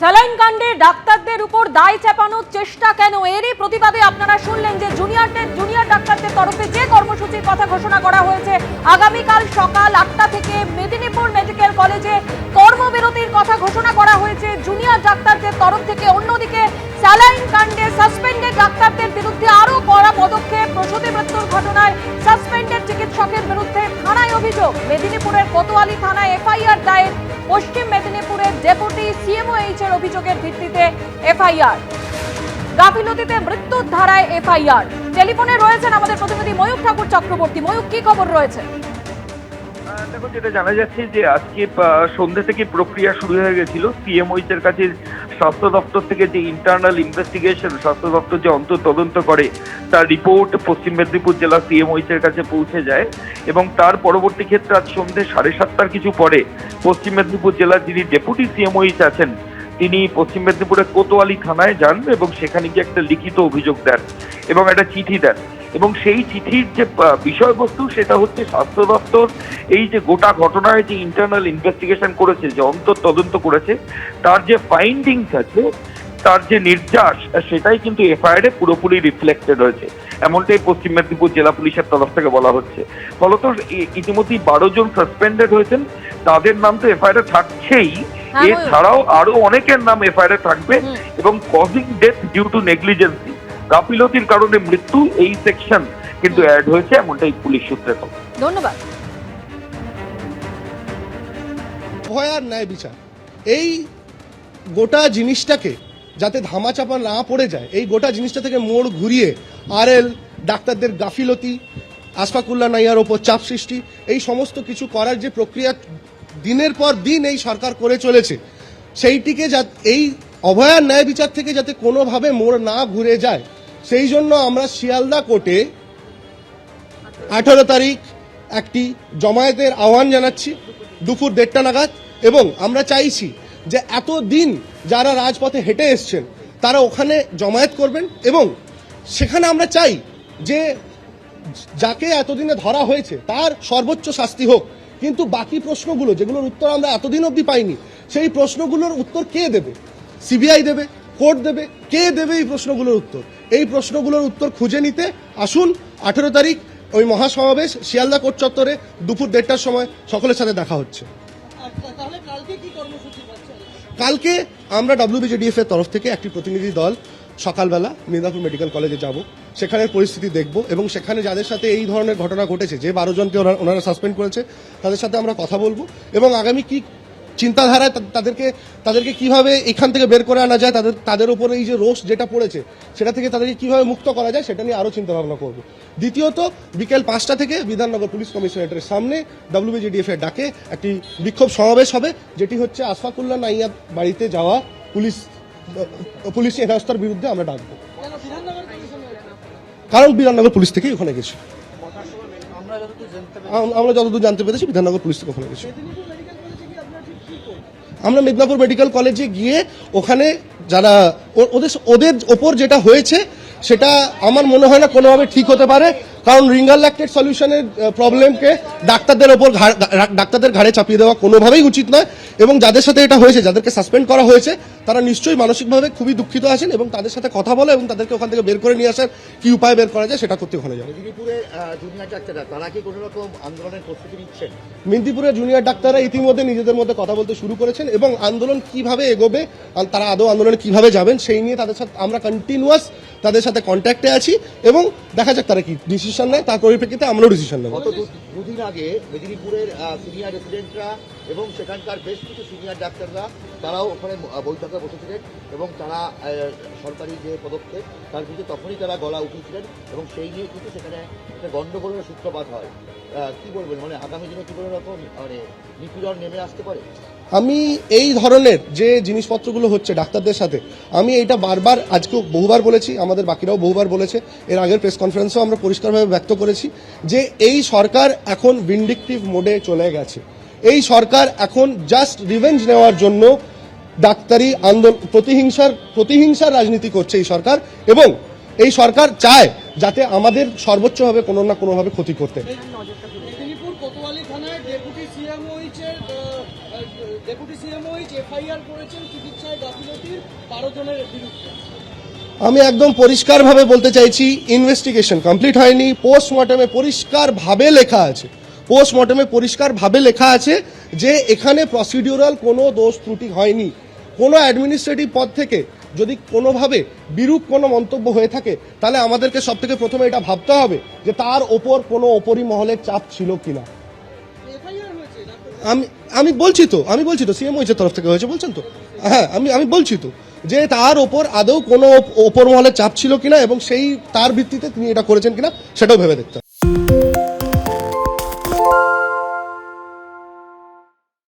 Saline কাণ্ডে ডাক্তারদের উপর দায় চাপানোর চেষ্টা কেন? এরই প্রতিবাদে আপনারা শুনলেন যে জুনিয়র ডাক্তারদের তরফে যে কর্মসূচির কথা ঘোষণা করা হয়েছে, আগামীকাল সকাল 8টা থেকে মেদিনীপুর মেডিকেল কলেজে কর্মবিরতির কথা ঘোষণা করা হয়েছে জুনিয়র ডাক্তারদের তরফ থেকে। অন্যদিকে স্যালাইন কাণ্ডে সাসপেন্ডেড ডাক্তারদের বিরুদ্ধে আরও কড়া পদক্ষেপ। প্রসূতি মৃত্যুর ঘটনায় সাসপেন্ডেড চিকিৎসকের বিরুদ্ধে থানায় অভিযোগ। মেদিনীপুরের কোতোয়ালি থানায় এফআইআর দায়ের। পশ্চিম মেদিনীপুরের ডেপুটি সিএমওএইচ এর অভিযোগের ভিত্তিতে এফআইআর। গাফিলতিতে মৃত্যুর ধারায় এফআইআর। টেলিফোনে রয়েছেন আমাদের প্রতিনিধি ময়ূক ঠাকুর চক্রবর্তী। ময়ূক, কি খবর রয়েছে? দেখো, যেটা জানা যাচ্ছে যে আজকে সন্ধ্যে থেকে প্রক্রিয়া শুরু হয়ে গেছিল। সিএমওইচ এর কাছে স্বাস্থ্য দপ্তর থেকে যে ইন্টারনাল ইনভেস্টিগেশন, স্বাস্থ্য দপ্তর যে তদন্ত করে তার রিপোর্ট পশ্চিম মেদিনীপুর জেলা সিএমওইচ এর কাছে পৌঁছে যায় এবং তার পরবর্তী ক্ষেত্রে আজ সন্ধ্যে 7:30টার কিছু পরে পশ্চিম মেদিনীপুর জেলার যিনি ডেপুটি সিএমওইচ আছেন তিনি পশ্চিম মেদিনীপুরের কোতোয়ালি থানায় যান এবং সেখানে গিয়ে একটা লিখিত অভিযোগ দেন এবং একটা চিঠি দেন। এবং সেই চিঠির যে বিষয়বস্তু সেটা হচ্ছে স্বাস্থ্য দপ্তর এই যে গোটা ঘটনায় যে ইন্টারনাল ইনভেস্টিগেশন করেছে, যে তদন্ত করেছে, তার যে ফাইন্ডিংস আছে, তার যে নির্যাস, সেটাই কিন্তু এফআইআর এ পুরোপুরি রিফ্লেক্টেড হয়েছে, এমনটাই পশ্চিম মেদিনীপুর জেলা পুলিশের তরফ থেকে বলা হচ্ছে। ফলত ইতিমধ্যেই 12 জন সাসপেন্ডেড হয়েছেন। তাদের নাম তো এফআইআর এ থাকছেই, এছাড়াও আরো অনেকের নাম এফআইআর এ থাকবে এবং causing death due to negligence, গাফিলতির কারণে মৃত্যু, এই সেকশন কিন্তু অ্যাড হয়েছে, এমনটাই পুলিশ সূত্রে খবর। ধন্যবাদ। ভয়ার ন্যায় বিচার, এই গোটা জিনিসটাকে যাতে ধামাচাপা না পড়ে যায়, এই গোটা জিনিসটা থেকে মোড় ঘুরিয়ে আরএল, ডাক্তারদের গাফিলতি, আশফাকুল্লাহ নাইয়ার ওপর চাপ সৃষ্টি, এই সমস্ত কিছু করার যে প্রক্রিয়া দিনের পর দিন এই সরকার করে চলেছে, সেইটিকে এই অভয়ার ন্যায় বিচার থেকে যাতে কোনোভাবে মোড় না ঘুরে যায়, সেই জন্য আমরা শিয়ালদা কোর্টে 18 তারিখ একটি জমায়েতের আহ্বান জানাচ্ছি দুপুর 1:30 নাগাদ। এবং আমরা চাইছি যে এতদিন যারা রাজপথে হেঁটে এসছেন তারা ওখানে জমায়েত করবেন এবং সেখানে আমরা চাই যে যাকে এতদিনে ধরা হয়েছে তার সর্বোচ্চ শাস্তি হোক। কিন্তু বাকি প্রশ্নগুলো যেগুলোর উত্তর আমরা এতদিন অবধি পাইনি, সেই প্রশ্নগুলোর উত্তর কে দেবে? সিবিআই দেবে? কোর্ট দেবে? কে দেবে এই প্রশ্নগুলোর উত্তর? এই প্রশ্নগুলোর উত্তর খুঁজে নিতে আসুন 18 তারিখ ওই মহাসমাবেশ শিয়ালদা কোর্ট চত্বরে দুপুর 1:30টার সময় সকলের সাথে দেখা হচ্ছে। কালকে আমরা WBJDF এর তরফ থেকে একটি প্রতিনিধি দল সকালবেলা মেদিনীপুর মেডিকেল কলেজে যাব, সেখানের পরিস্থিতি দেখব এবং সেখানে যাদের সাথে এই ধরনের ঘটনা ঘটেছে, যে 12 জনকে ওনারা সাসপেন্ড করেছে, তাদের সাথে আমরা কথা বলবো এবং আগামী কি চিন্তাধারায় তাদেরকে কিভাবে এখান থেকে বের করে আনা যায়, তাদের উপরে এই যে রোষ যেটা পড়েছে সেটা থেকে তাদেরকে কিভাবে মুক্ত করা যায় সেটা নিয়ে আরো চিন্তা ভাবনা করব। দ্বিতীয়ত, বিকেল 5টা থেকে বিধাননগর পুলিশ কমিশনারেটের সামনে WBJDF এর ডাকে একটি বিক্ষোভ সমাবেশ হবে, যেটি হচ্ছে আশফাকুল্লাহ নাইয়ার বাড়িতে যাওয়া পুলিশ হেনস্থার বিরুদ্ধে আমরা ডাকবো। কারণ বিধাননগর পুলিশ থেকেই ওখানে গেছি, আমরা যতদূর জানতে পেরেছি বিধাননগর পুলিশ থেকে ওখানে গেছি। আমরা মেদিনীপুর মেডিকেল কলেজে গিয়ে ওখানে যারা ওদের ওপর যেটা হয়েছে সেটা আমার মনে হয় না কোনোভাবে ঠিক হতে পারে, কারণ রিঙ্গার ল্যাকটেড সলিউশনের প্রবলেমকে ডাক্তারদের ঘাড়ে চাপিয়ে দেওয়া কোনোভাবেই উচিত নয়। এবং যাদের সাথে এটা হয়েছে, যাদেরকে সাসপেন্ড করা হয়েছে, তারা নিশ্চয়ই মানসিকভাবে খুবই দুঃখিত আছেন এবং তাদের সাথে কথা বলে এবং তাদেরকে ওখান থেকে বের করে নিয়ে আসার কি উপায় বের করা যায় সেটা করতে ওখানে যাবে। মেদিনীপুরের জুনিয়র ডাক্তাররা ইতিমধ্যে নিজেদের মধ্যে কথা বলতে শুরু করেছেন এবং আন্দোলন কিভাবে এগোবে, তারা আদৌ আন্দোলনে কিভাবে যাবেন সেই নিয়ে তাদের সাথে আমরা কন্টিনিউয়াস তাদের সাথে কন্ট্যাক্টে আছি এবং দেখা যাক তারা কি ডিসিশন নেয়, তার পরিপ্রেক্ষিতে আমরাও ডিসিশন নেব। দুদিন আগে মেদিনীপুরের সিনিয়র রেসিডেন্টরা এবং সেখানকার বেশ কিছু সিনিয়র ডাক্তাররা তারাও ওখানে বৈঠকে বসেছিলেন এবং তারা সরকারি যে পদক্ষেপ তার কিন্তু তখনই তারা গলা উঠিয়েছিলেন এবং সেই নিয়ে কিন্তু সেখানে একটা গণ্ডগোলের সূত্রপাত হয়। কি বলবেন, মানে আগামী দিনে কি কোনো রকম মানে নিপীড়ন নেমে আসতে পারে? আমি এই ধরনের যে জিনিসপত্রগুলো হচ্ছে ডাক্তারদের সাথে, আমি এইটা বারবার আজকেও বহুবার বলেছি, আমাদের বাকিরাও বহুবার বলেছে, এর আগের প্রেস কনফারেন্সেও আমরা পরিষ্কারভাবে ব্যক্ত করেছি যে এই সরকার এখন ভিন্ডিকটিভ মোডে চলে গেছে। এই সরকার এখন জাস্ট রিভেঞ্জ নেওয়ার জন্য ডাক্তারি আন্দোলন প্রতিহিংসার রাজনীতি করছে এই সরকার এবং এই সরকার চায় যাতে আমাদের সর্বোচ্চভাবে কোনো না কোনোভাবে ক্ষতি করতে। মেদিনীপুর কোতোয়ালি থানায় ডেপুটি সিএমওইচ এফআইআর করেছেন চিকিৎসায় গাফিলতির 12 জনের বিরুদ্ধে। আমি একদম পরিষ্কারভাবে বলতে চাইছি, ইনভেস্টিগেশন কমপ্লিট হয়নি। পোস্টমর্টমে পরিষ্কারভাবে লেখা আছে যে এখানে প্রসিডিউরাল কোনো দোষ ত্রুটি হয়নি। কোনো অ্যাডমিনিস্ট্রেটিভ পদ থেকে যদি কোনোভাবে বিরূপ কোনো মন্তব্য হয়ে থাকে, তাহলে আমাদেরকে সব থেকে প্রথমে এটা ভাবতে হবে যে তার ওপর কোনো ওপরি মহলের চাপ ছিল কিনা। এফআইআর হয়েছে আমি বলছি তো সিএম হয়েছে তরফ থেকে হয়েছে বলছেন তো, হ্যাঁ আমি বলছি তো যে তার ওপর আদৌ কোনো ওপর মহলের চাপ ছিল কিনা এবং সেই তার ভিত্তিতে তিনি এটা করেছেন কিনা সেটাও ভেবে দেখতে হবে।